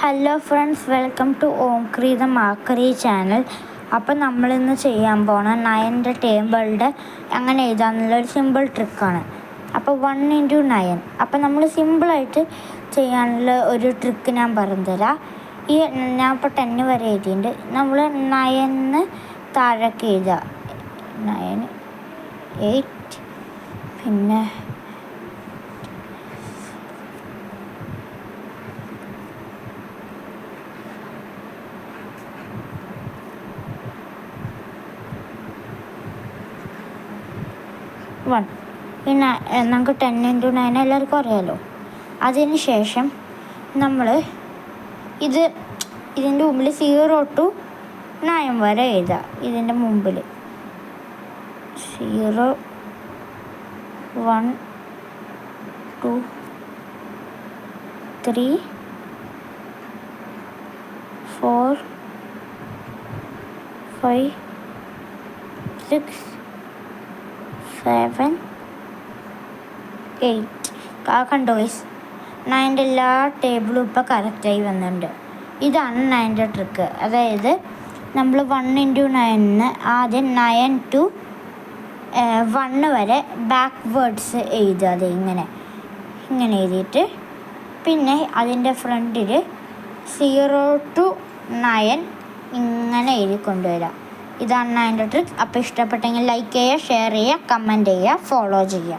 Hello friends, welcome to ഓംക്രി the മാക്കറി channel. അപ്പം നമ്മളിന്ന് ചെയ്യാൻ പോണ 9ൻ്റെ ടേബിളുടെ അങ്ങനെ എഴുതാമെന്നുള്ളൊരു സിമ്പിൾ ട്രിക്കാണ്. അപ്പോൾ 1 × 9. അപ്പം നമ്മൾ സിമ്പിളായിട്ട് ചെയ്യാനുള്ള ഒരു ട്രിക്ക് ഞാൻ പറഞ്ഞു തരാം. ഞാൻ ഇപ്പോൾ 10 വരെ എഴുതിയിട്ടുണ്ട്. നമ്മൾ 9 താഴേക്ക് എഴുതുക. 9, 8, പിന്നെ 1. പിന്നെ നമുക്ക് 10 × 9 എല്ലാവർക്കും അറിയാമല്ലോ. അതിന് ശേഷം നമ്മൾ ഇതിൻ്റെ മുമ്പിൽ 0 to 9 വരെ എഴുതുക. ഇതിൻ്റെ മുമ്പിൽ 0, 1, 2, 3, 4, 5, 6, 7, 8. കണ്ടോ ഗൈസ്, 9ൻ്റെ എല്ലാ ടേബിളും ഇപ്പോൾ കറക്റ്റായി വന്നിട്ടുണ്ട്. ഇതാണ് 9ൻ്റെ ട്രിക്ക്. അതായത് നമ്മൾ 1 × 9 ആദ്യം 9 to 1 വരെ ബാക്ക്വേർഡ്സ് എഴുതുക. അത് ഇങ്ങനെ എഴുതിയിട്ട് പിന്നെ അതിൻ്റെ ഫ്രണ്ടിൽ 0 to 9 ഇങ്ങനെ എഴുതി കൊണ്ടുവരിക. ഇതാണ് 9ൻ്റെ ട്രിക്ക്. അപ്പോൾ ഇഷ്ടപ്പെട്ടെങ്കിൽ ലൈക്ക് ചെയ്യുക, ഷെയർ ചെയ്യുക, കമൻറ്റ് ചെയ്യുക, ഫോളോ ചെയ്യുക.